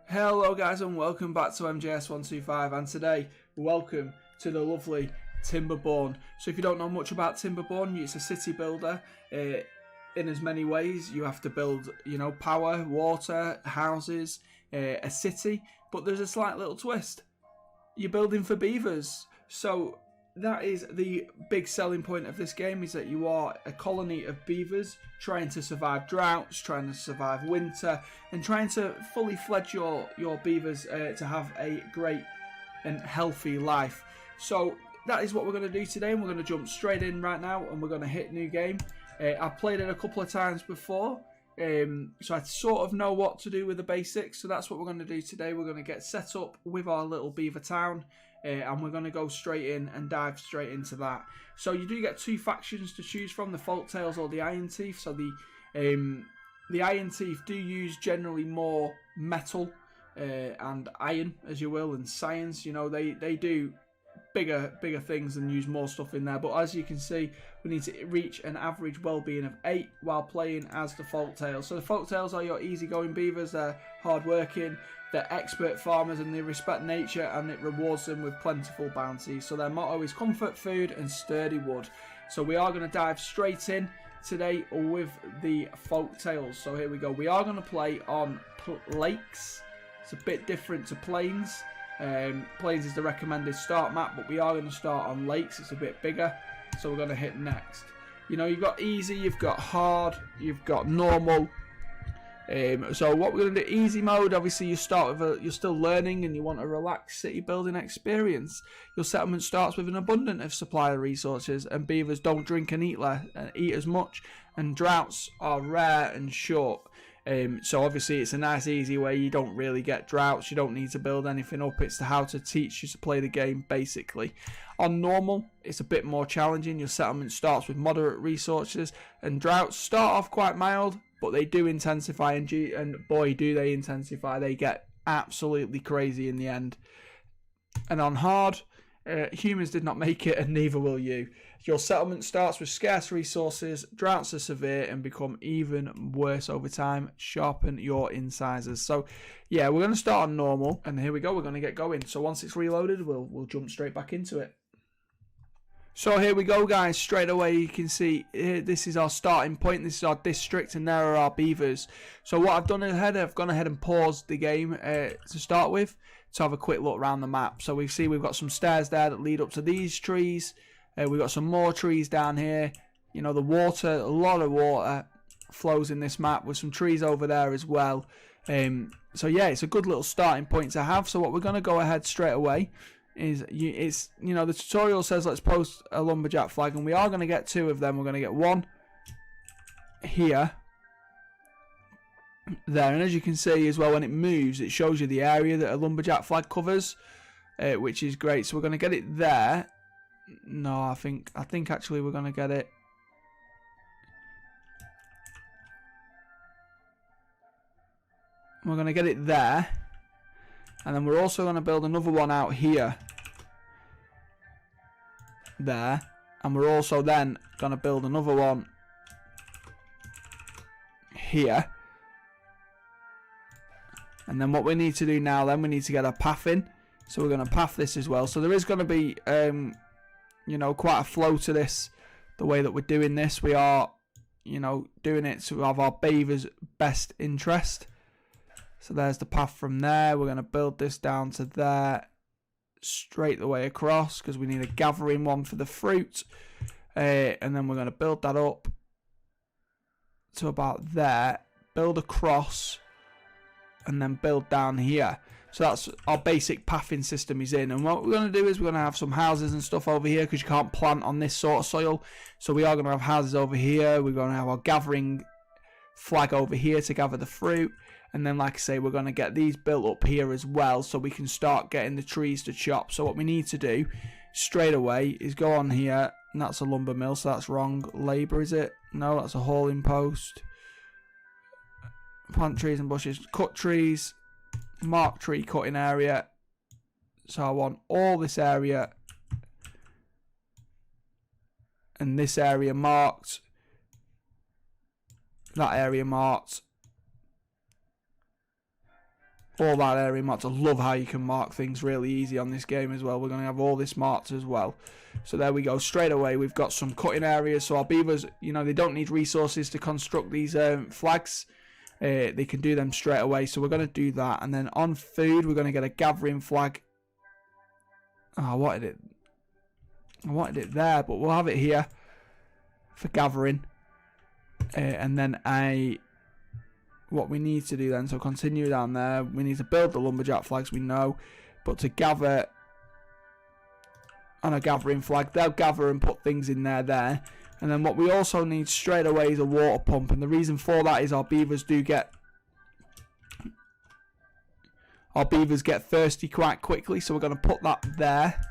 Hello guys and welcome back to MJS125, and today welcome to the lovely Timberborn. So if you don't know much about Timberborn, it's a city builder in as many ways. You have to build, power, water, houses, a city, but there's a slight little twist. You're building for beavers. So that is the big selling point of this game, is that you are a colony of beavers trying to survive droughts, trying to survive winter, and trying to fully fledge your beavers to have a great and healthy life. So that is what we're going to do today, and we're going to jump straight in right now, and we're going to hit new game. I've played it a couple of times before, so I sort of know what to do with the basics. So that's what we're going to do today. We're going to get set up with our little beaver town. And we're going to go straight in and dive straight into that. So you do get two factions to choose from, the Folktails or the Iron Teeth. So the Iron Teeth do use generally more metal and iron, as you will, and science. They do bigger things and use more stuff in there. But as you can see, we need to reach an average well-being of 8 while playing as the Folktails. So the Folktails are your easygoing beavers. They're hard-working. They're expert farmers and they respect nature, and it rewards them with plentiful bounties. So their motto is comfort food and sturdy wood. So we are going to dive straight in today with the Folktails. So here we go. We are going to play on lakes. It's a bit different to plains. Plains is the recommended start map, but we are going to start on lakes. It's a bit bigger. So we're going to hit next. You've got easy, you've got hard, you've got normal. So what we're going to do, easy mode, obviously you start with you're still learning and you want a relaxed city building experience. Your settlement starts with an abundant of supply of resources, and beavers don't drink and eat as much, and droughts are rare and short. So obviously it's a nice easy way. You don't really get droughts, you don't need to build anything up. It's how to teach you to play the game basically. On normal, it's a bit more challenging. Your settlement starts with moderate resources, and droughts start off quite mild, but they do intensify, and boy do they intensify. They get absolutely crazy in the end. And on hard, humans did not make it, and neither will you. Your settlement starts with scarce resources, droughts are severe and become even worse over time. Sharpen your incisors. So yeah, we're going to start on normal, and here we go, we're going to get going. So once it's reloaded, we'll jump straight back into it. So here we go guys, straight away you can see this is our starting point, this is our district, and there are our beavers. So what I've done ahead, I've gone ahead and paused the game to start with, to have a quick look around the map. So we see we've got some stairs there that lead up to these trees, we've got some more trees down here, the water, a lot of water flows in this map with some trees over there as well. So yeah, it's a good little starting point to have. So what we're going to go ahead straight away is the tutorial says let's post a lumberjack flag, and we are going to get 2 of them. We're going to get one here, there, and as you can see as well, when it moves it shows you the area that a lumberjack flag covers, which is great. So we're going to get it there. No, I think actually we're going to get it there, and then we're also going to build another one out here, there, and we're also then going to build another one here. And then what we need to do now, then we need to get a path in. So we're going to path this as well. So there is going to be quite a flow to this, the way that we're doing this. We are doing it to have our beavers' best interest. So there's the path from there. We're going to build this down to there, straight the way across, because we need a gathering one for the fruit. And then we're going to build that up to about there, build across, and then build down here. So that's our basic pathing system is in. And what we're going to do is we're going to have some houses and stuff over here, because you can't plant on this sort of soil. So we are going to have houses over here. We're going to have our gathering flag over here to gather the fruit. And then, like I say, we're going to get these built up here as well, so we can start getting the trees to chop. So what we need to do straight away is go on here, and that's a lumber mill, so that's wrong. Labour, is it? No, that's a hauling post. Plant trees and bushes. Cut trees. Mark tree cutting area. So I want all this area and this area marked. That area marked. all that area marked. I love how you can mark things really easy on this game as well. We're going to have all this marked as well. So there we go. Straight away, we've got some cutting areas. So our beavers, you know, they don't need resources to construct these flags. They can do them straight away. So we're going to do that. And then on food, we're going to get a gathering flag. Oh, I wanted it there, but we'll have it here for gathering. And then what we need to do then, so continue down there, we need to build the lumberjack flags, we know, but to gather on a gathering flag, they'll gather and put things in there. And then what we also need straight away is a water pump, and the reason for that is our beavers get thirsty quite quickly, so we're going to put that there.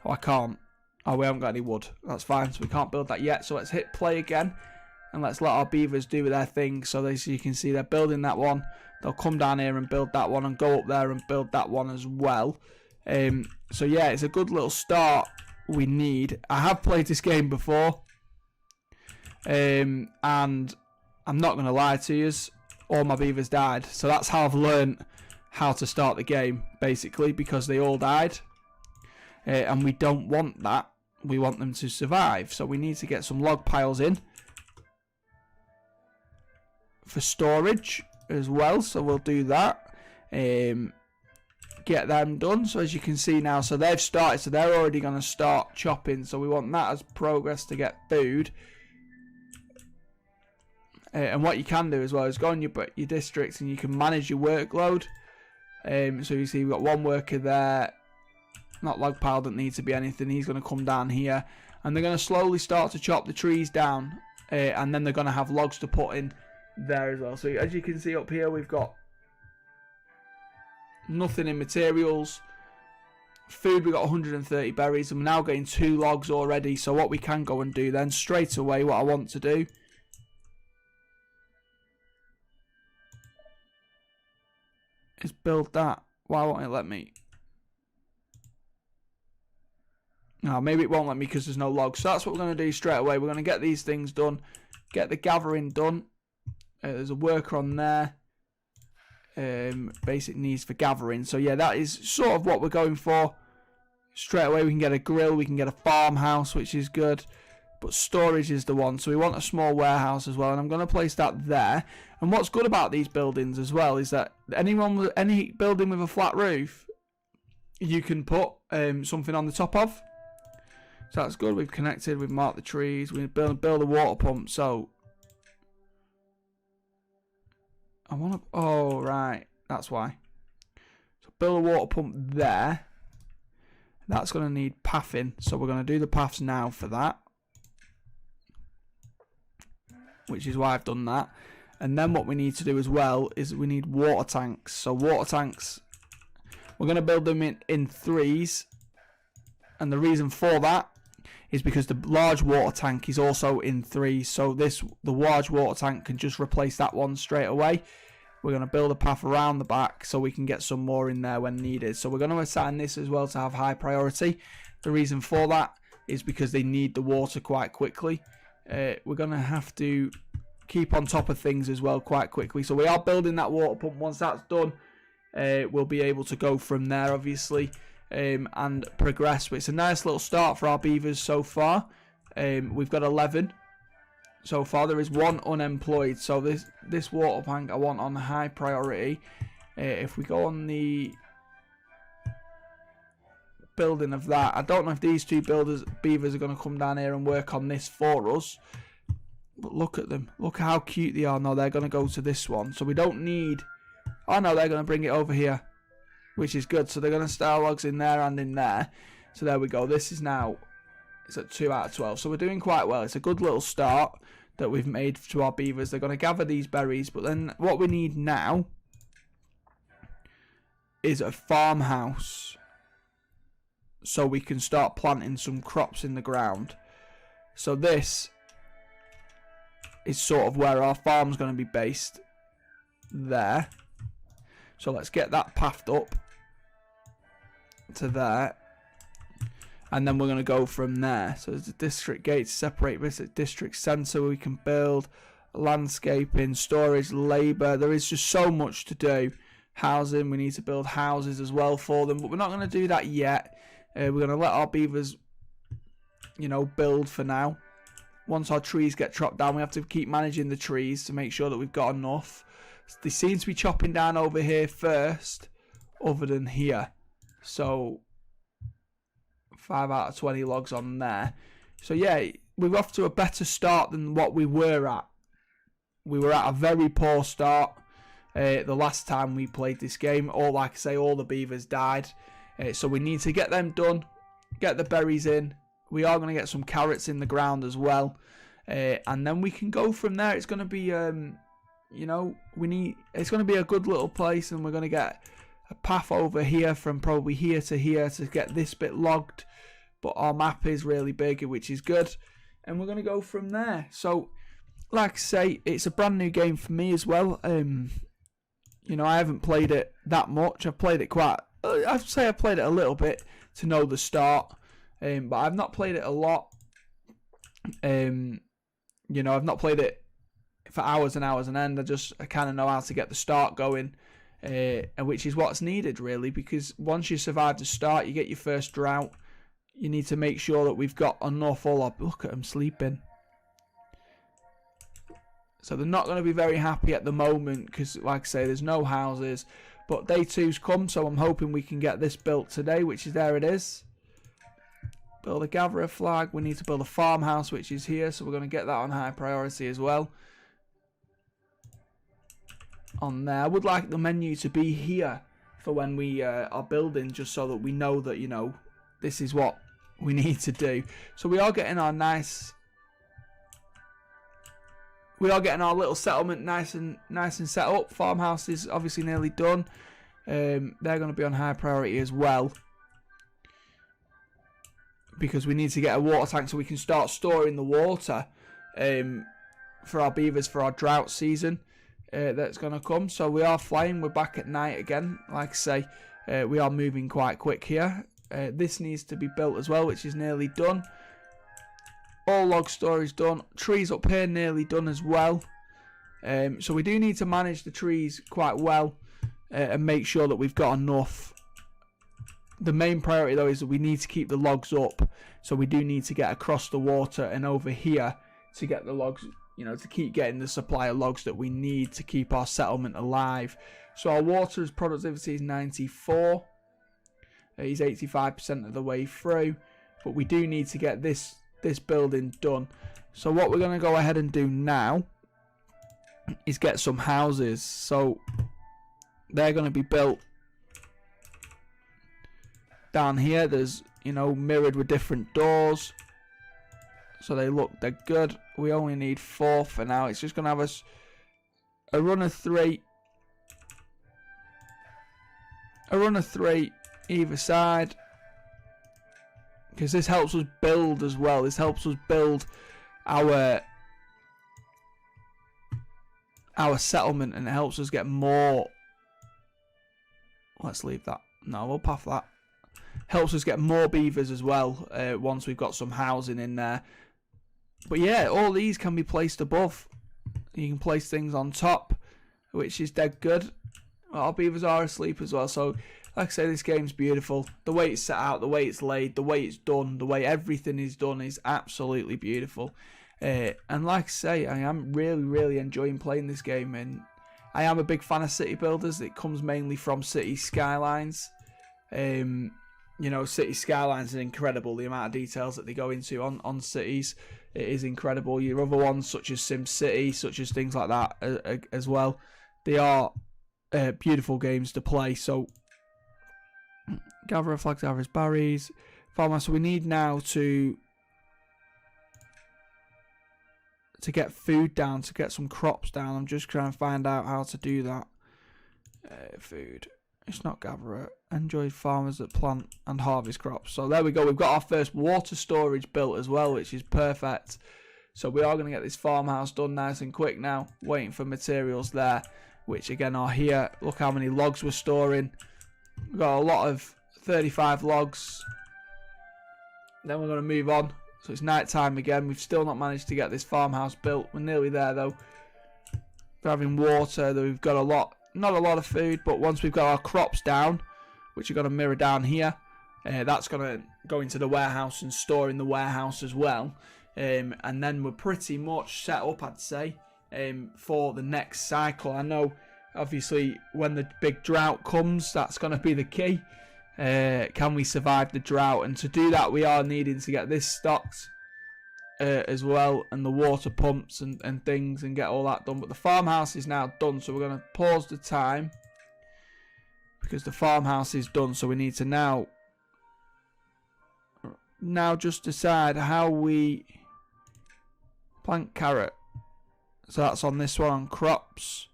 Oh, I can't. Oh, we haven't got any wood. That's fine, so we can't build that yet. So let's hit play again, and let's let our beavers do their thing. So as you can see, they're building that one. They'll come down here and build that one, and go up there and build that one as well. So yeah, it's a good little start we need. I have played this game before, and I'm not going to lie to you, all my beavers died. So that's how I've learned how to start the game, basically, because they all died. And we don't want that. We want them to survive. So we need to get some log piles in for storage as well. So we'll do that. Get them done. So as you can see now, so they've started. So they're already going to start chopping. So we want that as progress to get food. And what you can do as well is go on your districts and you can manage your workload. So you see we've got one worker there. Not log pile, doesn't need to be anything. He's going to come down here, and they're going to slowly start to chop the trees down, and then they're going to have logs to put in there as well. So as you can see up here, we've got nothing in materials. Food, we've got 130 berries, and we're now getting 2 logs already. So what we can go and do then straight away, what I want to do is build that. Why won't it let me? No, maybe it won't let me because there's no logs. So that's what we're going to do straight away. We're going to get these things done. Get the gathering done. There's a worker on there. Basic needs for gathering. So yeah, that is sort of what we're going for. Straight away we can get a grill. We can get a farmhouse, which is good. But storage is the one. So we want a small warehouse as well. And I'm going to place that there. And what's good about these buildings as well is that any building with a flat roof, you can put something on the top of. So that's good. We've connected. We've marked the trees. We build a water pump. So I want to. Oh right, that's why. So build a water pump there. That's going to need pathing. So we're going to do the paths now for that, which is why I've done that. And then what we need to do as well is we need water tanks. So water tanks, we're going to build them in 3s. And the reason for that is because the large water tank is also in 3. So the large water tank can just replace that one straight away. We're going to build a path around the back so we can get some more in there when needed. So we're going to assign this as well to have high priority. The reason for that is because they need the water quite quickly. We're going to have to keep on top of things as well quite quickly. So we are building that water pump. Once that's done, we'll be able to go from there, obviously. And progress. But it's a nice little start for our beavers so far. We've got 11 so far. There is 1 unemployed, so this water tank I want on high priority. If we go on the building of that, I don't know if these 2 beavers are going to come down here and work on this for us, but look at them, look how cute they are. No, they're going to go to this one, so we don't need. Oh no, they're going to bring it over here, which is good. So they're going to start logs in there and in there. So there we go. This is now, it's at 2 out of 12. So we're doing quite well. It's a good little start that we've made to our beavers. They're going to gather these berries. But then what we need now is a farmhouse, so we can start planting some crops in the ground. So this is sort of where our farm's going to be based there. So let's get that pathed up to there, and then we're going to go from there. So there's the district gates separate this at district centre. We can build landscaping, storage, labour. There is just so much to do. housing. We need to build houses as well for them, but we're not going to do that yet. We're going to let our beavers, you know, build for now. Once our trees get chopped down, we have to keep managing the trees to make sure that we've got enough. They seem to be chopping down over here first, other than here. So 5 out of 20 logs on there. So yeah, we're off to a better start than what we were at. We were at a very poor start the last time we played this game. Or like I say, all the beavers died. So we need to get them done, get the berries in. We are going to get some carrots in the ground as well, and then we can go from there. It's going to be, you know, it's going to be a good little place, and we're going to get a path over here from probably here to get this bit logged. But our map is really big, which is good, and we're going to go from there. So, like I say, it's a brand new game for me as well. You know, I haven't played it that much. I've played it I'd say I played it a little bit to know the start. But I've not played it a lot. You know, I've not played it for hours and hours on end. I kind of know how to get the start going, and which is what's needed really, because once you survive the start, you get your first drought. You need to make sure that we've got enough. Look at them sleeping. So they're not going to be very happy at the moment because, like I say, there's no houses. But day 2's come, so I'm hoping we can get this built today, which is there it is. Build a gatherer flag. We need to build a farmhouse, which is here, so we're going to get that on high priority as well. On there, I would like the menu to be here for when we are building, just so that we know that, you know, this is what we need to do. So we are getting our little settlement nice and set up. Farmhouse is obviously nearly done. They're going to be on high priority as well, because we need to get a water tank so we can start storing the water for our beavers for our drought season that's going to come. So we are flying. We're back at night again. Like I say, we are moving quite quick here. This needs to be built as well, which is nearly done. All log storage done. Trees up here nearly done as well. So we do need to manage the trees quite well and make sure that we've got enough. The main priority though is that we need to keep the logs up. So we do need to get across the water and over here to get the logs, you know, to keep getting the supply of logs that we need to keep our settlement alive. So our water's productivity is 94. He's 85% of the way through. But we do need to get this building done. So what we're going to go ahead and do now is get some houses. So they're going to be built down here. There's, you know, mirrored with different doors, so they're good. We only need 4 for now. It's just going to have us a run of 3 either side, because this helps us build as well. This helps us build our settlement, and it helps us get more. Let's leave that. No, we'll path that. Helps us get more beavers as well once we've got some housing in there. But yeah, all these can be placed above. You can place things on top, which is dead good. Our beavers are asleep as well, so like I say, this game's beautiful. The way it's set out, the way it's laid, the way it's done, the way everything is done is absolutely beautiful. And like I say, I am really enjoying playing this game, and I am a big fan of city builders. It comes mainly from City Skylines. You know, City Skylines are incredible. The amount of details that they go into on cities, it is incredible. Your other ones, such as SimCity, such as things like that as well, they are beautiful games to play. So, gather flags, gather berries, farmhouse. So we need now to get food down, to get some crops down. I'm just trying to find out how to do that. Food. It's not gatherer. Enjoy farmers that plant and harvest crops. So there we go. We've got our first water storage built as well, which is perfect. So we are going to get this farmhouse done nice and quick now. Waiting for materials there, which again are here. Look how many logs we're storing. We've got a lot of 35 logs. Then we're going to move on. So it's night time again. We've still not managed to get this farmhouse built. We're nearly there though. We're having water. We've got a lot not a lot of food, but once we've got our crops down, which are going to mirror down here, that's going to go into the warehouse and store in the warehouse as well. And then we're pretty much set up, I'd say, for the next cycle. I know, obviously, when the big drought comes, that's going to be the key. Can we survive the drought? And to do that, we are needing to get this stocked as well, and the water pumps and things, and get all that done. But the farmhouse is now done, so we're going to pause the time because the farmhouse is done. So we need to now just decide how we plant carrot. So that's on this one, on crops.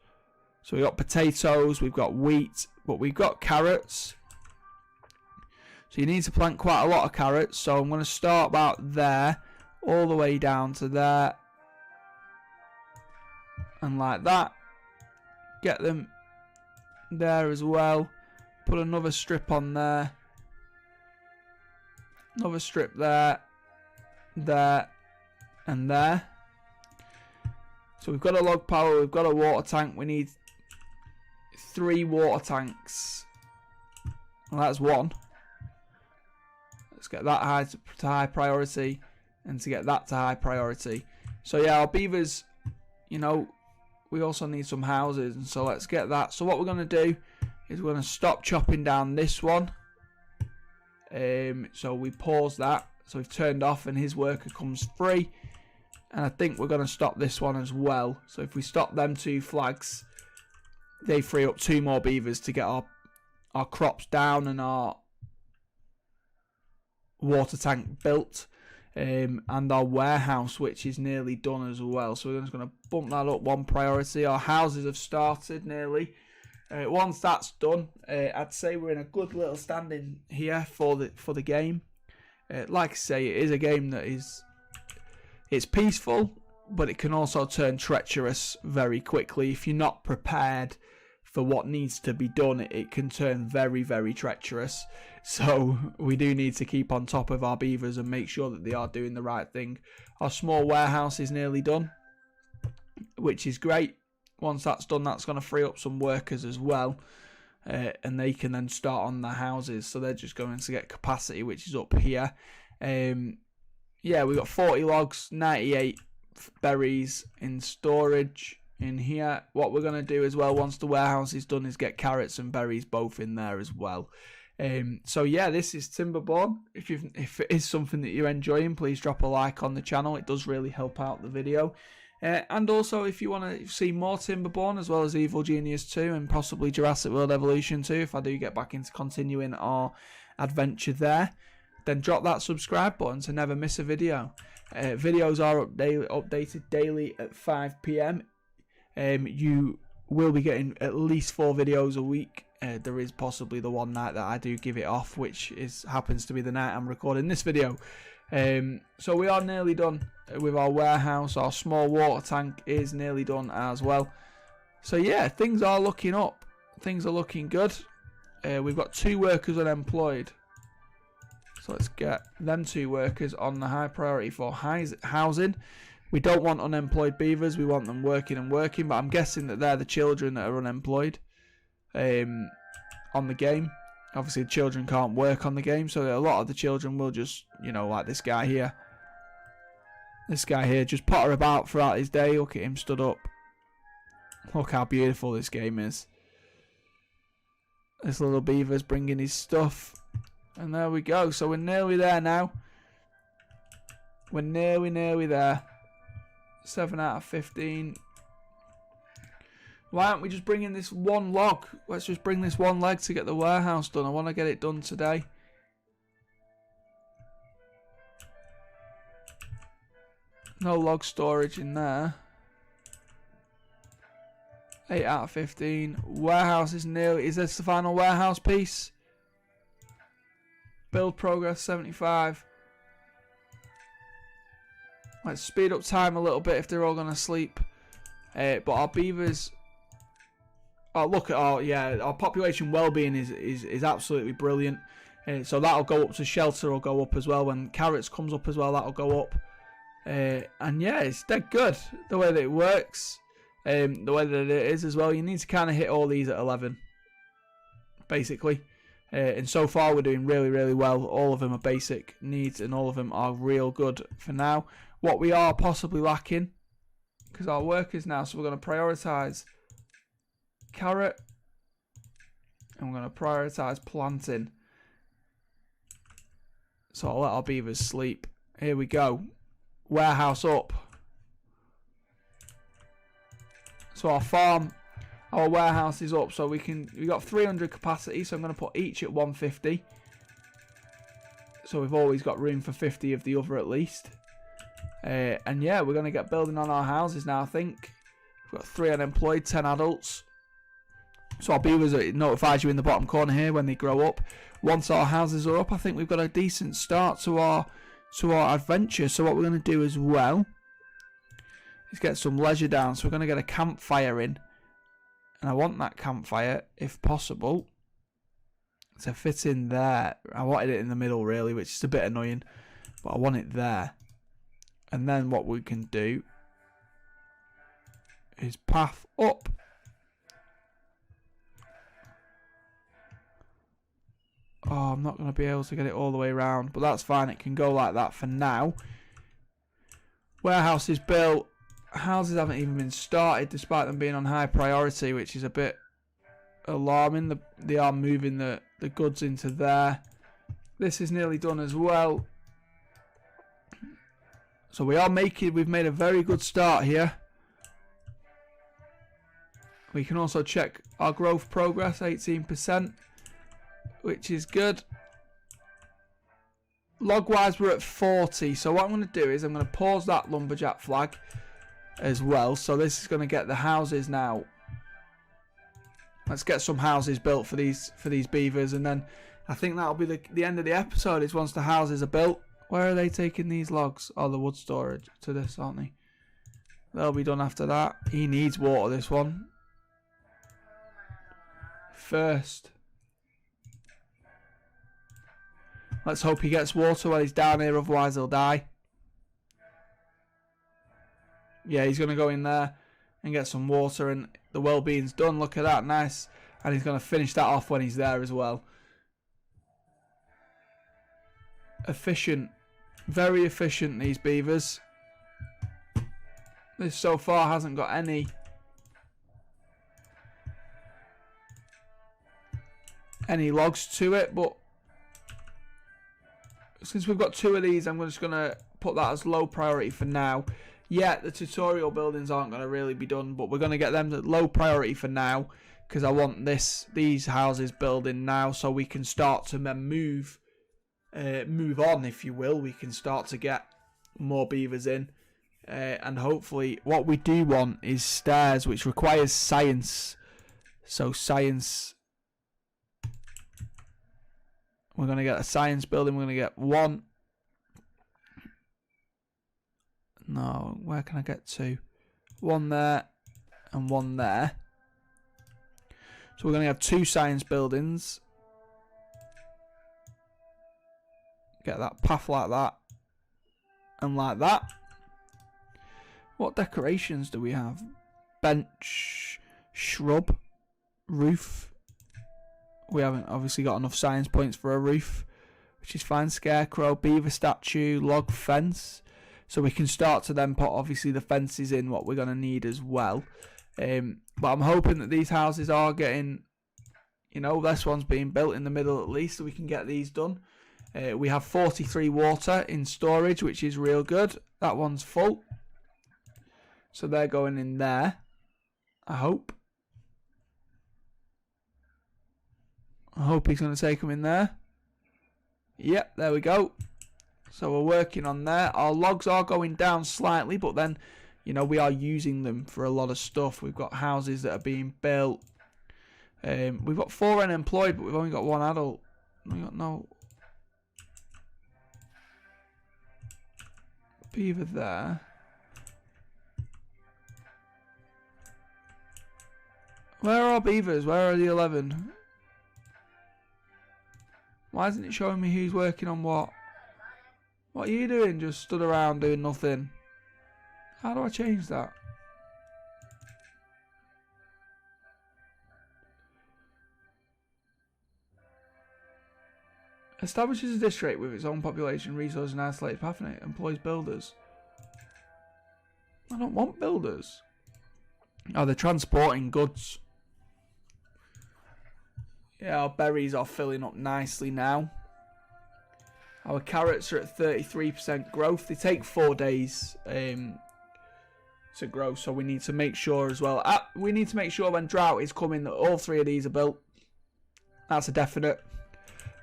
So we've got potatoes, we've got wheat, but we've got carrots. So you need to plant quite a lot of carrots. So I'm going to start about there, all the way down to there. And like that. Get them there as well. Put another strip on there. Another strip there. There. And there. So we've got a log power, we've got a water tank. We need 3 water tanks. Well, that's 1. Let's get that high to high priority, and to get that to high priority. So yeah, our beavers, you know, we also need some houses, and so let's get that. So what we're going to do is we're going to stop chopping down this one. So we pause that. So we've turned off, and his worker comes free. And I think we're going to stop this one as well. So if we stop them 2 flags, they free up 2 more beavers to get our crops down and our water tank built, and our warehouse, which is nearly done as well. So we're just going to bump that up 1 priority. Our houses have started nearly. Once that's done, I'd say we're in a good little standing here for the game. Like I say, it is a game that it's peaceful, but it can also turn treacherous very quickly. If you're not prepared for what needs to be done, it can turn very, very treacherous. So we do need to keep on top of our beavers and make sure that they are doing the right thing. Our small warehouse is nearly done, which is great. Once that's done, that's going to free up some workers as well, and they can then start on their houses. So they're just going to get capacity, which is up here. Yeah, we've got 40 logs, 98 berries in storage in here. What we're going to do as well, once the warehouse is done, is get carrots and berries both in there as well. So yeah, this is Timberborn. If it is something that you're enjoying, please drop a like on the channel. It does really help out the video. And also, if you want to see more Timberborn, as well as Evil Genius 2 and possibly Jurassic World Evolution 2, if I do get back into continuing our adventure there, then drop that subscribe button to never miss a video. Videos are updated daily at 5 PM. You will be getting at least 4 videos a week. There is possibly the one night that I do give it off, which happens to be the night I'm recording this video. So we are nearly done with our warehouse. Our small water tank is nearly done as well. So yeah, things are looking up. Things are looking good. We've got 2 workers unemployed. So let's get them 2 workers on the high priority for housing. We don't want unemployed beavers. We want them working and working. But I'm guessing that they're the children that are unemployed on the game. Obviously, the children can't work on the game. So a lot of the children will just, you know, like this guy here. This guy here just potter about throughout his day. Look at him stood up. Look how beautiful this game is. This little beaver's bringing his stuff. And there we go. So we're nearly there now. We're nearly there. 7 out of 15. Why aren't we just bringing this 1 log? Let's just bring this 1 leg to get the warehouse done. I want to get it done today. No log storage in there. 8 out of 15. Warehouse is nearly... Is this the final warehouse piece? Build progress 75. Let's speed up time a little bit if they're all going to sleep. But our beavers... Oh, look at our population well-being is absolutely brilliant. So that'll go up to shelter, will go up as well. When carrots comes up as well, that'll go up. And yeah, it's dead good the way that it works. the way that it is as well. You need to kind of hit all these at 11, basically. And so far we're doing really, really well. All of them are basic needs and all of them are real good for now. What we are possibly lacking, because our workers now, so we're going to prioritise carrot and we're going to prioritise planting. So I'll let our beavers sleep. Here we go. Warehouse up. So our farm, our warehouse is up. So we've got 300 capacity. So I'm going to put each at 150. So we've always got room for 50 of the other at least. And yeah, we're going to get building on our houses now, I think. We've got 3 unemployed, 10 adults. So our beavers, it notifies you in the bottom corner here when they grow up. Once our houses are up, I think we've got a decent start to our adventure. So what we're going to do as well is get some leisure down. So we're going to get a campfire in. And I want that campfire, if possible, to fit in there. I wanted it in the middle really, which is a bit annoying. But I want it there. And then what we can do is path up. Oh, I'm not going to be able to get it all the way around, but that's fine. It can go like that for now. Warehouse is built. Houses haven't even been started despite them being on high priority, which is a bit alarming. They are moving the goods into there. This is nearly done as well. So we've made a very good start here. We can also check our growth progress, 18%. Which is good. Log wise we're at 40. So what I'm going to do is I'm going to pause that lumberjack flag as well. So this is going to get the houses now. Let's get some houses built for these beavers, and then I think that'll be the end of the episode is once the houses are built. Where are they taking these logs? Oh, the wood storage to this, aren't they? They'll be done after that. He needs water, this one. First. Let's hope he gets water while he's down here, otherwise he'll die. Yeah, he's going to go in there and get some water, and the well-being's done. Look at that, nice. And he's going to finish that off when he's there as well. Efficient. Very efficient, these beavers. This so far hasn't got any logs to it, but since we've got 2 of these, I'm just going to put that as low priority for now. Yeah, the tutorial buildings aren't going to really be done, but we're going to get them to low priority for now, because I want these houses building now so we can start to move on, if you will. We can start to get more beavers in, and hopefully what we do want is stairs, which requires science. So science. We're going to get a science building. We're going to get 1. No, where can I get 2? 1 there and 1 there. So we're going to have 2 science buildings. Get that path like that. And like that. What decorations do we have? Bench, shrub, roof. We haven't obviously got enough science points for a roof, which is fine. Scarecrow, beaver statue, log fence. So we can start to then put obviously the fences in what we're going to need as well. But I'm hoping that these houses are getting, this one's being built in the middle at least, so we can get these done. We have 43 water in storage, which is real good. That one's full. So they're going in there, I hope. I hope he's going to take them in there. Yep, there we go. So we're working on there. Our logs are going down slightly, but then, we are using them for a lot of stuff. We've got houses that are being built. We've got 4 unemployed, but we've only got 1 adult. We got no beaver there. Where are our beavers? Where are the 11? Why isn't it showing me who's working on what? What are you doing? Just stood around doing nothing. How do I change that? Establishes a district with its own population, resources, and isolated patronate. Employs builders. I don't want builders. Oh, they're transporting goods. Yeah, our berries are filling up nicely now. Our carrots are at 33% growth. They take 4 days to grow, so we need to make sure as well. We need to make sure when drought is coming that all 3 of these are built. That's a definite.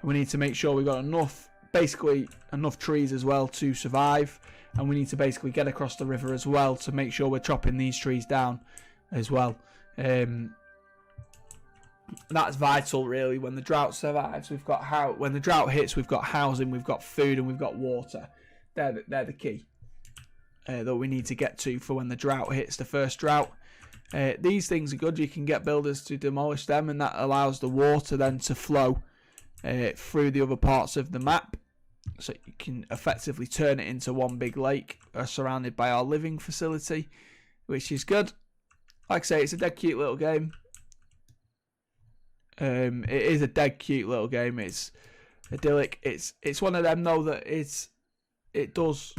We need to make sure we've got enough, basically enough trees as well to survive. And we need to basically get across the river as well to make sure we're chopping these trees down as well. That's vital, really. When the drought survives, we've got when the drought hits, we've got housing, we've got food, and we've got water. They're the key that we need to get to for when the drought hits, the first drought. These things are good. You can get builders to demolish them, and that allows the water then to flow through the other parts of the map, so you can effectively turn it into one big lake surrounded by our living facility, which is good. Like I say, it's a dead cute little game. It is a dead cute little game. It's idyllic. It's one of them though that it does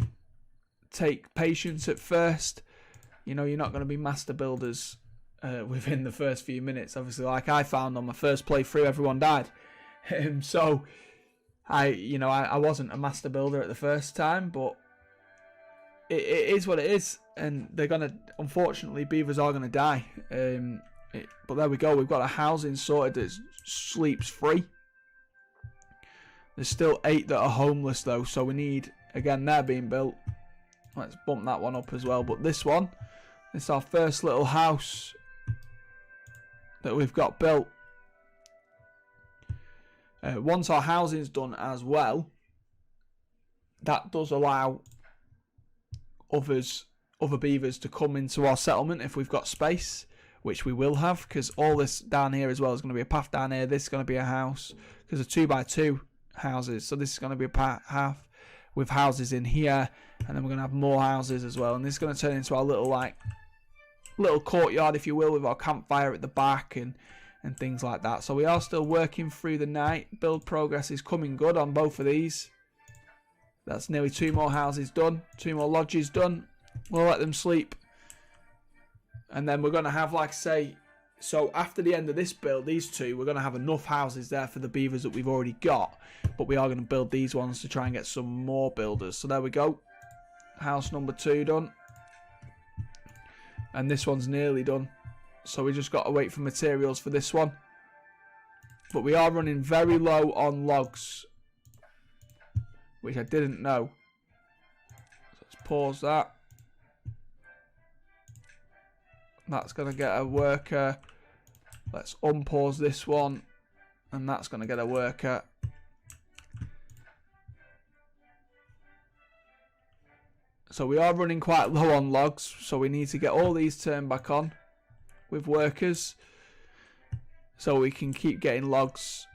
take patience at first. You know, you're not going to be master builders within the first few minutes. Obviously, like I found on my first playthrough, everyone died. So I wasn't a master builder at the first time, but it is what it is, and they're gonna, unfortunately, beavers are gonna die. But there we go. We've got a housing sorted that sleeps free. There's still 8 that are homeless though, so we need, again, they're being built. Let's bump that one up as well. But this one, it's our first little house that we've got built. Once our housing's done as well, that does allow other beavers to come into our settlement if we've got space, which we will have, because all this down here as well is going to be a path down here. This is going to be a house, because of 2x2 houses. So this is going to be a path with houses in here, and then we're going to have more houses as well. And this is going to turn into our little courtyard, if you will, with our campfire at the back and things like that. So we are still working through the night. Build progress is coming good on both of these. That's nearly 2 more houses done, 2 more lodges done. We'll let them sleep. And then we're going to have, like I say, so after the end of this build, these 2, we're going to have enough houses there for the beavers that we've already got. But we are going to build these ones to try and get some more builders. So there we go. House number 2 done. And this one's nearly done. So we just got to wait for materials for this one. But we are running very low on logs, which I didn't know. So let's pause that. That's going to get a worker. Let's unpause this one. And that's going to get a worker. So we are running quite low on logs. So we need to get all these turned back on with workers, so we can keep getting logs.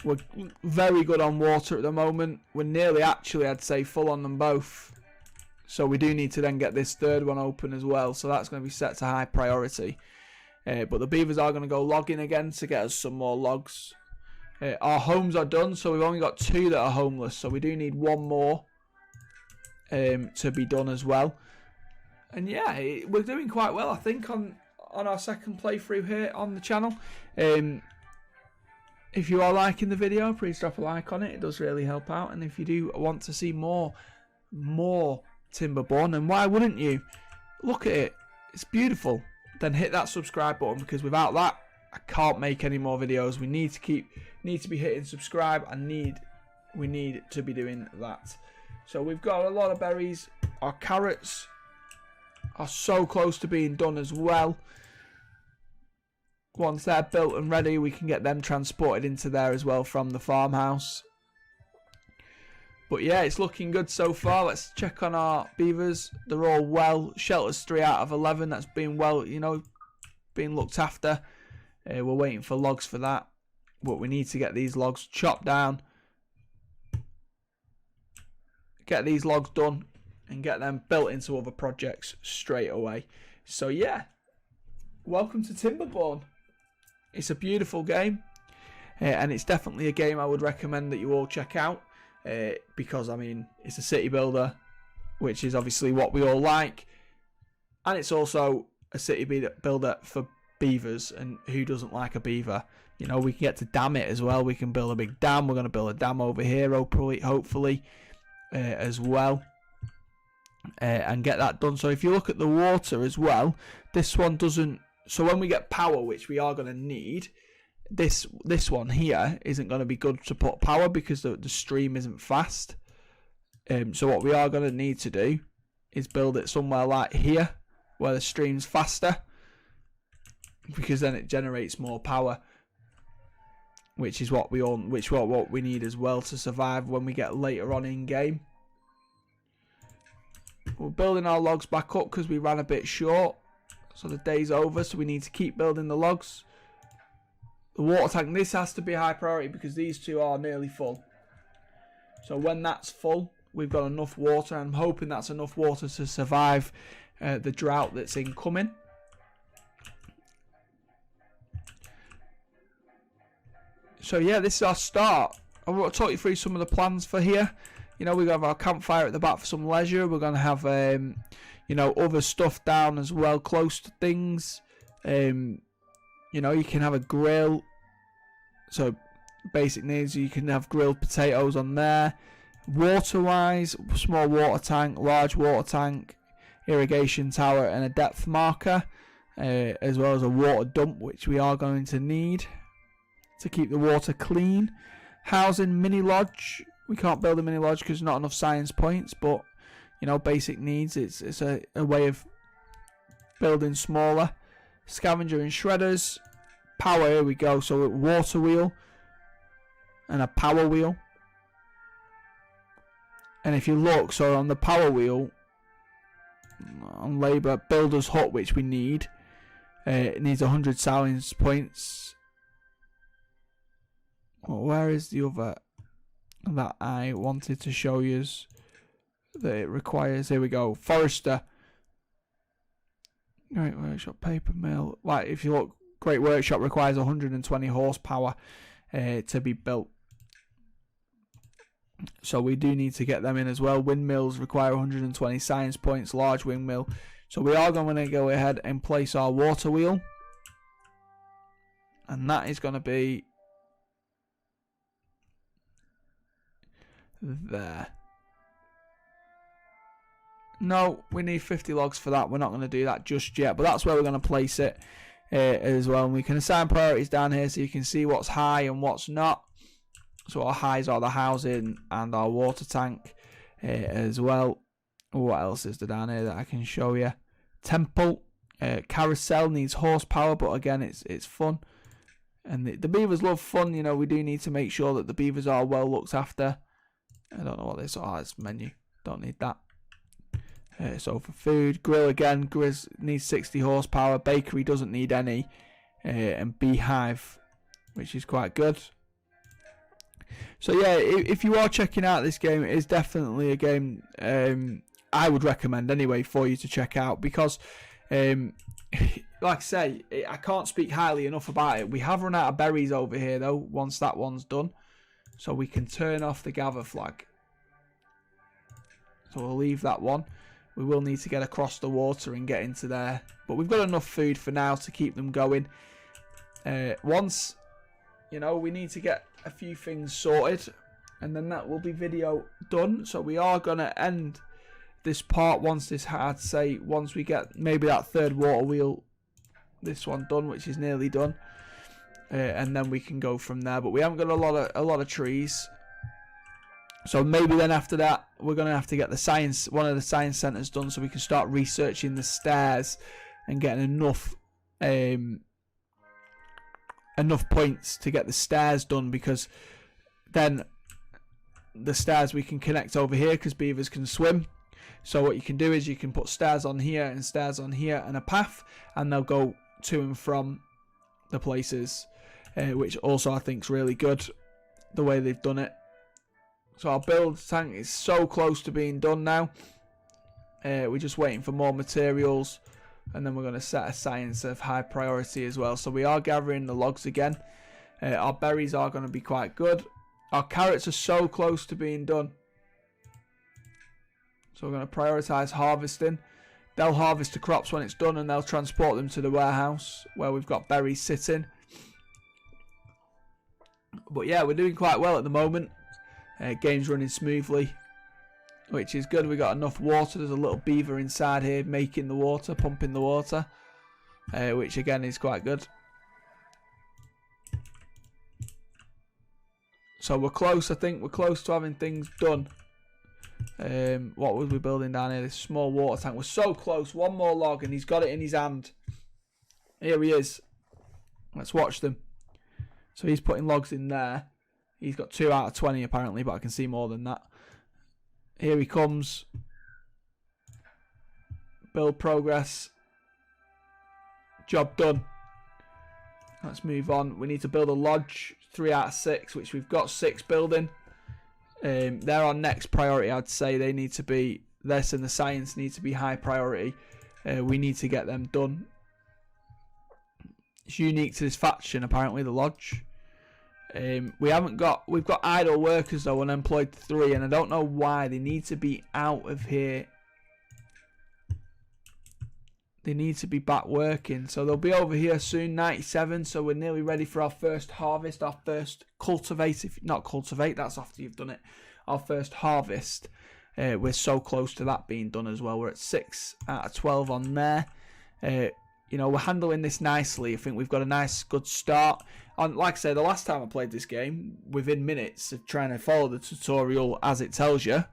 We're very good on water at the moment. We're nearly, actually, I'd say, full on them both. So we do need to then get this 3rd one open as well. So that's going to be set to high priority. But the beavers are going to go logging again to get us some more logs. Our homes are done, so we've only got 2 that are homeless. So we do need 1 more to be done as well. And yeah, we're doing quite well, I think, on our second playthrough here on the channel. If you are liking the video, please drop a like on it. It does really help out. And if you do want to see more Timberborn, and why wouldn't you? Look at it. It's beautiful. Then hit that subscribe button, because without that, I can't make any more videos. We need to be hitting subscribe, and we need to be doing that. So we've got a lot of berries. Our carrots are so close to being done as well. Once they're built and ready, we can get them transported into there as well from the farmhouse. But yeah, it's looking good so far. Let's check on our beavers. They're all well. Shelter's 3 out of 11. That's been well, being looked after. We're waiting for logs for that. But we need to get these logs chopped down. Get these logs done. And get them built into other projects straight away. So yeah, welcome to Timberborn. It's a beautiful game. and it's definitely a game I would recommend that you all check out, because I mean it's a city builder, which is obviously what we all like, and it's also a city builder for beavers, and who doesn't like a beaver? You know, we can get to dam it as well. We can build a big dam. We're going to build a dam over here, hopefully, as well, and get that done. So if you look at the water as well, this one doesn't. So when we get power, which we are going to need, this one here isn't going to be good to put power because the stream isn't fast. So what we are going to need to do is build it somewhere like here, where the stream's faster, because then it generates more power, which is what we need as well to survive when we get later on in game. We're building our logs back up because we ran a bit short, so the day's over, so we need to keep building the logs. The water tank, this has to be high priority because these two are nearly full. So when that's full, we've got enough water. I'm hoping that's enough water to survive the drought that's incoming. So yeah, this is our start. I want to talk you through some of the plans for here. You know, we're going to have our campfire at the back for some leisure. We're going to have, you know, other stuff down as well, close to things. You know, you can have a grill. So basic needs, you can have grilled potatoes on there. Water-wise, small water tank, large water tank, irrigation tower, and a depth marker, as well as a water dump, which we are going to need to keep the water clean. Housing, mini lodge. We can't build a mini lodge because there's not enough science points, but you know, basic needs. It's a way of building smaller. Scavenger and shredders. Power, here we go. So a water wheel and a power wheel. And if you look, so on the power wheel, on labour, builder's hut, which we need, it needs 100 science points. Well, where is the other that I wanted to show you that it requires? Here we go. Forester. Great Workshop, paper mill. Like, if you look, Great Workshop requires 120 horsepower to be built. So we do need to get them in as well. Windmills require 120 science points, large windmill. So we are going to go ahead and place our water wheel. And that is going to be there. No, we need 50 logs for that. We're not going to do that just yet, but that's where we're going to place it as well. And we can assign priorities down here so you can see what's high and what's not. So our highs are the housing and our water tank as well. What else is there down here that I can show you? Temple, carousel needs horsepower, but again, it's fun. And the beavers love fun. You know, we do need to make sure that the beavers are well looked after. I don't know what this is. Oh, it's menu. Don't need that. So for food, grill again. Grizz needs 60 horsepower. Bakery doesn't need any. And beehive, which is quite good. So yeah, if you are checking out this game, it is definitely a game I would recommend anyway for you to check out because, like I say, I can't speak highly enough about it. We have run out of berries over here though. Once that one's done, so we can turn off the gather flag. So we'll leave that one. We will need to get across the water and get into there, but we've got enough food for now to keep them going. Once, you know, we need to get a few things sorted, and then that will be video done. So we are gonna end this part once once we get maybe that third water wheel, this one done, which is nearly done, and then we can go from there. But we haven't got a lot of trees. So maybe then after that, we're going to have to get one of the science centres done so we can start researching the stairs and getting enough points to get the stairs done, because then the stairs we can connect over here because beavers can swim. So what you can do is you can put stairs on here and stairs on here and a path, and they'll go to and from the places, which also I think is really good the way they've done it. So our build tank is so close to being done now. We're just waiting for more materials, and then we're going to set a science of high priority as well. So we are gathering the logs again. Our berries are going to be quite good. Our carrots are so close to being done. So we're going to prioritise harvesting. They'll harvest the crops when it's done and they'll transport them to the warehouse where we've got berries sitting. But yeah, we're doing quite well at the moment. Game's running smoothly, which is good. We got enough water. There's a little beaver inside here making the water, pumping the water, which again is quite good. So we're close. I think we're close to having things done. What was we building down here? This small water tank. We're so close. One more log and he's got it in his hand. Here he is. Let's watch them. So he's putting logs in there. He's got 2 out of 20 apparently, but I can see more than that. Here he comes. Build progress. Job done. Let's move on. We need to build a lodge. 3 out of 6, which we've got 6 building. They're our next priority, I'd say. They need to be, this and the science need to be high priority. We need to get them done. It's unique to this faction, apparently, the lodge. We've got idle workers though, unemployed 3, and I don't know why. They need to be out of here. They need to be back working, so they'll be over here soon. 97, so we're nearly ready for our first harvest, our first cultivate. If not cultivate, that's after you've done it. Our first harvest. We're so close to that being done as well. We're at 6 out of 12 on there. You know, we're handling this nicely. I think we've got a nice, good start. And like I say, the last time I played this game, within minutes of trying to follow the tutorial as it tells you,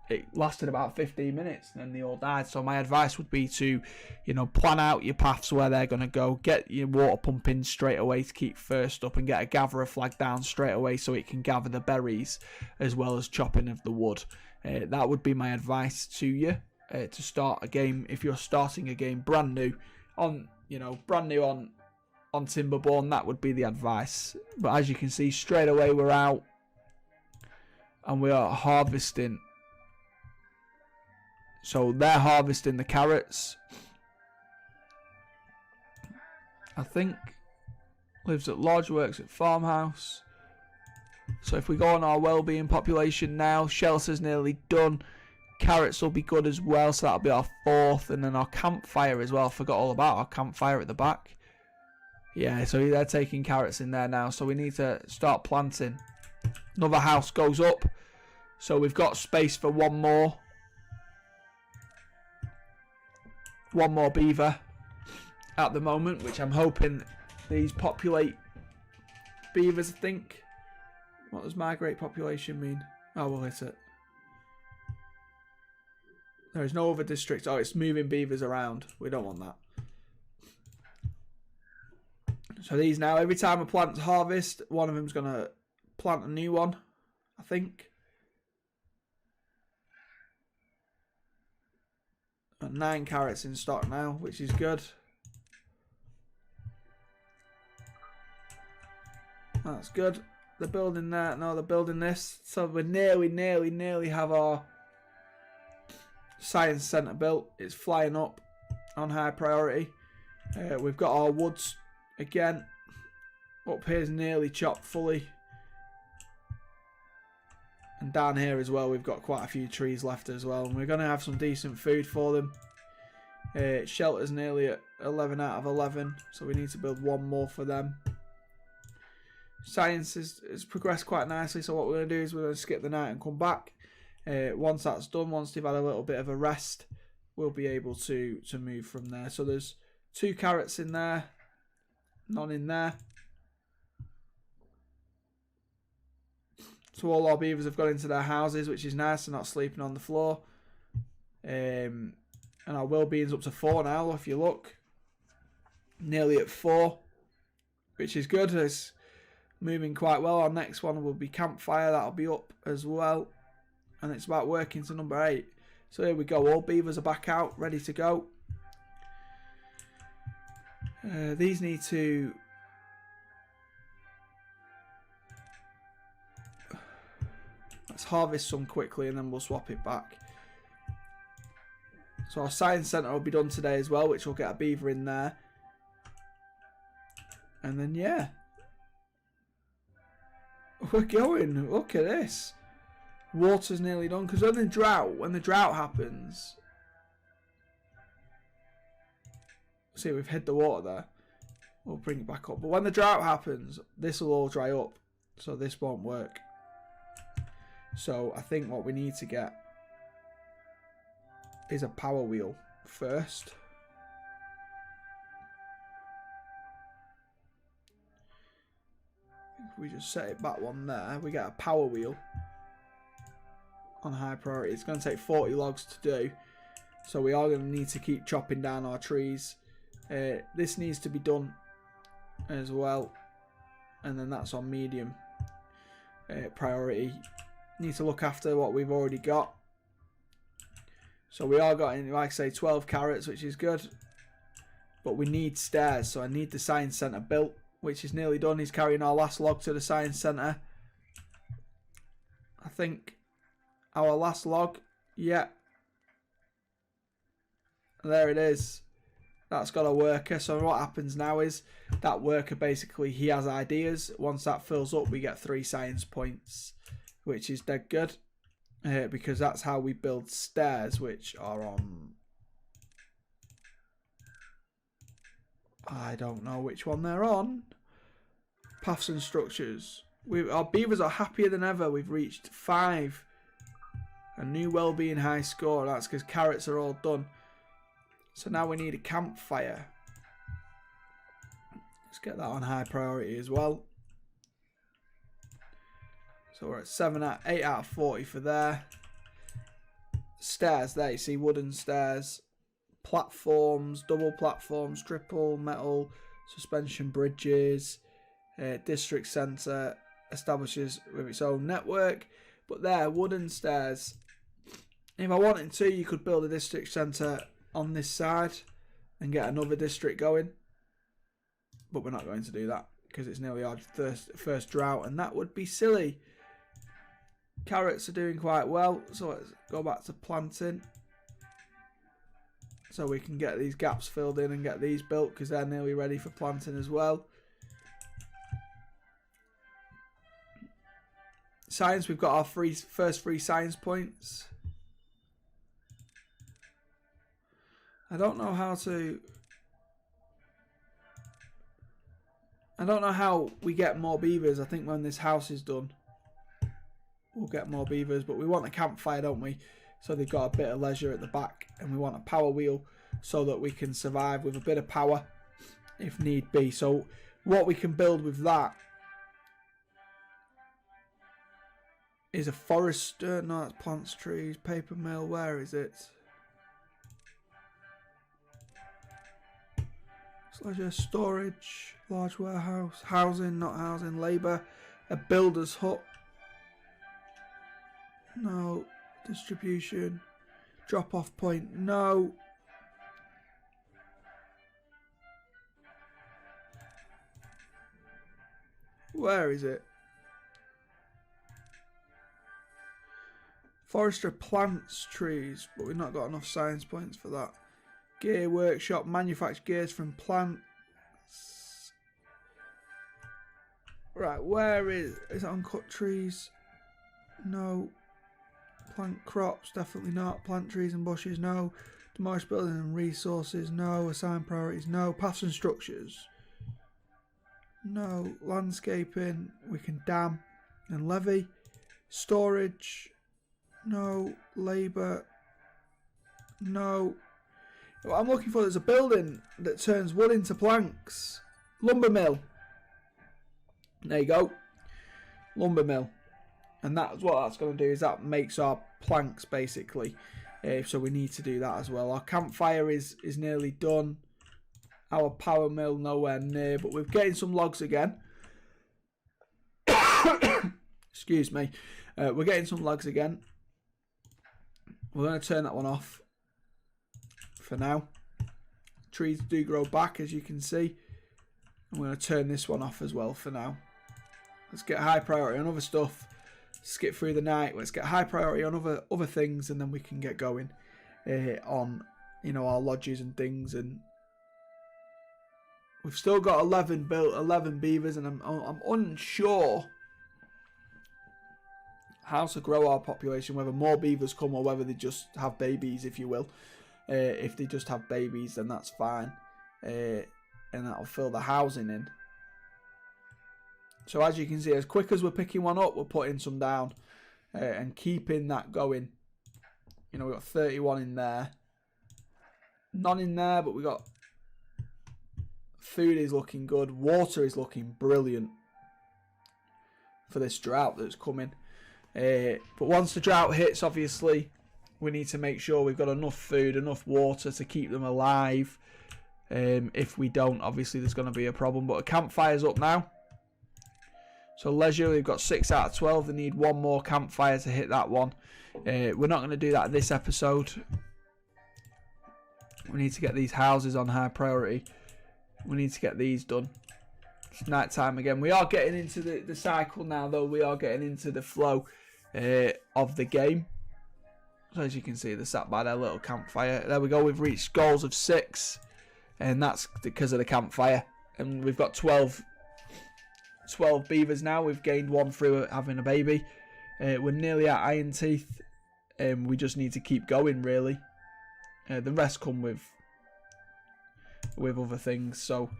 it lasted about 15 minutes and then they all died. So my advice would be to, you know, plan out your paths where they're going to go. Get your water pumping straight away to keep first up and get a gatherer flag down straight away so it can gather the berries as well as chopping of the wood. That would be my advice to you to start a game. If you're starting a game brand new on, you know, on Timberborn, that would be the advice. But as you can see, straight away we're out and we are harvesting. So they're harvesting the carrots. I think lives at lodge, works at farmhouse. So if we go on our well-being population now, shelter's nearly done. Carrots will be good as well, so that'll be our 4th. And then our campfire as well. I forgot all about our campfire at the back. Yeah, so they're taking carrots in there now. So we need to start planting. Another house goes up. So we've got space for one more beaver at the moment, which I'm hoping these populate beavers, I think. What does migrate population mean? Oh, we'll hit it. There is no other district. Oh, it's moving beavers around. We don't want that. So these now, every time a plant's harvest, one of them's going to plant a new one, I think. Got 9 carrots in stock now, which is good. That's good. They're building that. No, they're building this. So we nearly have our science centre built. It's flying up on high priority. We've got our woods again. Up here's nearly chopped fully. And down here as well, we've got quite a few trees left as well. And we're going to have some decent food for them. Shelter's nearly at 11 out of 11. So we need to build one more for them. Science has progressed quite nicely. So what we're going to do is we're going to skip the night and come back. Once that's done, once they've had a little bit of a rest, we'll be able to move from there. So there's 2 carrots in there. None in there. So all our beavers have got into their houses, which is nice. They're not sleeping on the floor. And our well-being's up to 4 now, if you look. Nearly at 4, which is good. It's moving quite well. Our next one will be campfire. That'll be up as well. And it's about working to number 8. So here we go. All beavers are back out, ready to go. These need to... Let's harvest some quickly and then we'll swap it back. So our science centre will be done today as well, which will get a beaver in there. And then, yeah, We're going. Look at this. Water's nearly done. Because when the drought happens... See, we've hid the water there. We'll bring it back up. But when the drought happens, this will all dry up. So this won't work. So I think what we need to get is a power wheel first. If we just set it back one there, we get a power wheel on high priority. It's going to take 40 logs to do. So we are going to need to keep chopping down our trees. This needs to be done as well, and then that's on medium priority. Need to look after what we've already got. So we are getting, like I say, 12 carrots, which is good, but we need stairs, so I need the science centre built, which is nearly done. He's carrying our last log to the science centre. I think our last log, yeah, there it is. That's got a worker. So what happens now is that worker, basically, he has ideas. Once that fills up, we get 3 science points, which is dead good, because that's how we build stairs, which are on... I don't know which one they're on. Paths and structures. Our beavers are happier than ever. We've reached 5. A new well-being high score. That's because carrots are all done. So now we need a campfire. Let's get that on high priority as well. So we're at 8 out of 40 for there. Stairs there, you see wooden stairs. Platforms, double platforms, triple, metal, suspension bridges. District centre establishes with its own network. But there, wooden stairs. If I wanted to, you could build a district centre on this side and get another district going, but we're not going to do that because it's nearly our first drought, and that would be silly. Carrots are doing quite well, so let's go back to planting so we can get these gaps filled in and get these built because they're nearly ready for planting as well. Science, we've got our first 3 science points. I don't know how we get more beavers. I think when this house is done, we'll get more beavers. But we want a campfire, don't we? So they've got a bit of leisure at the back. And we want a power wheel so that we can survive with a bit of power if need be. So what we can build with that is a forester. No, it's plants, trees, paper mill. Where is it? Leisure, storage, large warehouse, housing, not housing, labour, a builder's hut. No. Distribution, drop off point, no. Where is it? Forester plants trees, but we've not got enough science points for that. Gear workshop, manufacture gears from plants. Right, where is it on cut trees? No. Plant crops, definitely not. Plant trees and bushes, no. Demolish buildings and resources, no. Assign priorities, no. Paths and structures, no. Landscaping, we can dam and levy. Storage, no. Labour, no. What I'm looking for is a building that turns wood into planks. Lumber mill. There you go. Lumber mill. And that's what that's going to do, is that makes our planks basically. So we need to do that as well. Our campfire is nearly done. Our power mill nowhere near, but we're getting some logs again. Excuse me. We're getting some logs again. We're going to turn that one off for now. Trees do grow back, as you can see. I'm going to turn this one off as well for now. Let's get high priority on other stuff. Skip through the night. Let's get high priority on other things, and then we can get going on, you know, our lodges and things. And we've still got 11 built, 11 beavers, and I'm unsure how to grow our population, whether more beavers come or whether they just have babies, if you will. If they just have babies, then that's fine. And that'll fill the housing in. So as you can see, as quick as we're picking one up, we're putting some down and keeping that going. You know, we've got 31 in there. None in there, but we got food is looking good. Water is looking brilliant for this drought that's coming. But once the drought hits, obviously, we need to make sure we've got enough food, enough water to keep them alive. If we don't, obviously, there's going to be a problem. But a campfire's up now. So leisure, we've got 6 out of 12. They need one more campfire to hit that one. We're not going to do that in this episode. We need to get these houses on high priority. We need to get these done. It's night time again. We are getting into the cycle now, though. We are getting into the flow of the game. So as you can see, they're sat by their little campfire. There we go. We've reached goals of 6. And that's because of the campfire. And we've got 12 beavers now. We've gained 1 through having a baby. We're nearly at iron teeth. We just need to keep going, really. The rest come with other things. So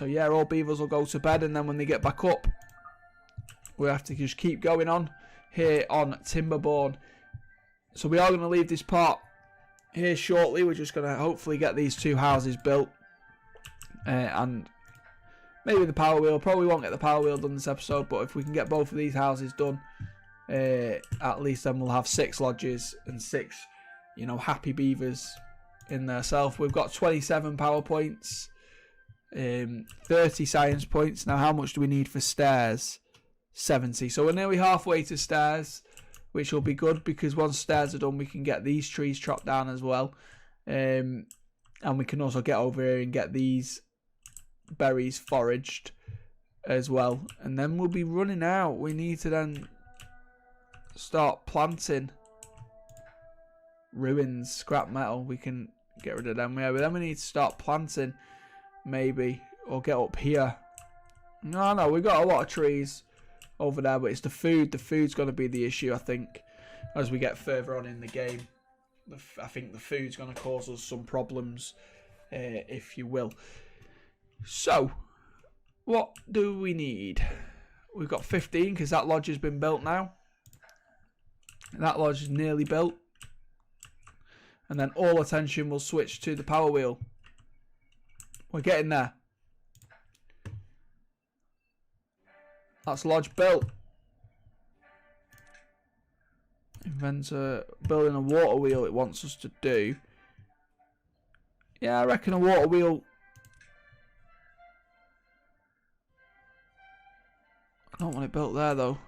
yeah, all beavers will go to bed, and then when they get back up, we have to just keep going on here on Timberborn. So we are going to leave this part here shortly. We're just going to hopefully get these 2 houses built, and maybe the power wheel. Probably won't get the power wheel done this episode, but if we can get both of these houses done, at least then we'll have 6 lodges and 6, you know, happy beavers in their self. We've got 27 power points, 30 science points. Now, how much do we need for stairs? 70. So we're nearly halfway to stairs, which will be good, because once stairs are done, we can get these trees chopped down as well. And we can also get over here and get these berries foraged as well. And then we'll be running out. We need to then start planting ruins, scrap metal. We can get rid of them. Yeah, but then we need to start planting, maybe, or get up here. No, we've got a lot of trees over there, but it's the food. The food's going to be the issue, I think, as we get further on in the game. I think the food's going to cause us some problems, if you will. So, what do we need? We've got 15, because that lodge has been built now. That lodge is nearly built. And then all attention will switch to the power wheel. We're getting there. That's lodge built. Inventor building a water wheel it wants us to do. Yeah, I reckon a water wheel. I don't want it built there though.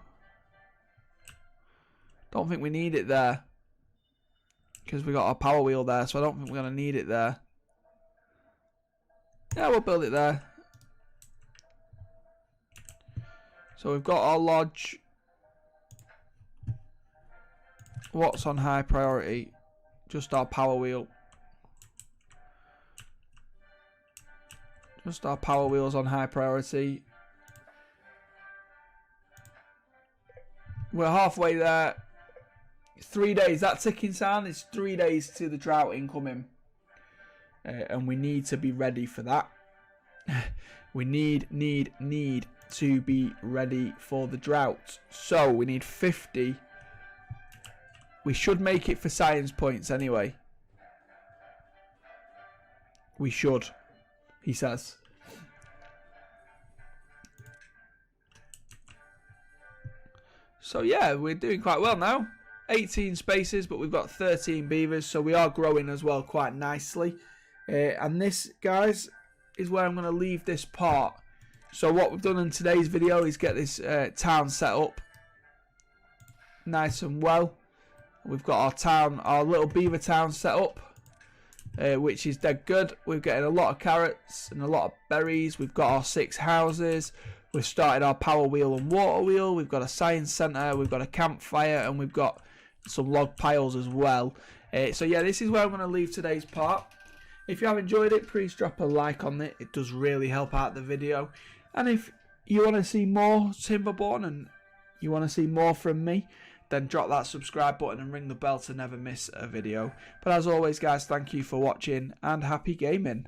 Don't think we need it there, because we got our power wheel there, so I don't think we're going to need it there. Yeah, we'll build it there. So we've got our lodge. What's on high priority? Just our power wheel. Just our power wheels on high priority. We're halfway there. 3 days. That ticking sound is 3 days to the drought incoming. And we need to be ready for that. We need to be ready for the drought. So we need 50. We should make it for science points anyway. We should, he says. So yeah, we're doing quite well now. 18 spaces, but we've got 13 beavers, so we are growing as well quite nicely. And this, guys, is where I'm going to leave this part. So what we've done in today's video is get this town set up nice and well. We've got our town, our little beaver town set up, which is dead good. We're getting a lot of carrots and a lot of berries. We've got our 6 houses. We've started our power wheel and water wheel. We've got a science centre. We've got a campfire, and we've got some log piles as well. So yeah, this is where I'm going to leave today's part. If you have enjoyed it, please drop a like on it. It does really help out the video. And if you want to see more Timberborn and you want to see more from me, then drop that subscribe button and ring the bell to never miss a video. But as always guys, thank you for watching and happy gaming.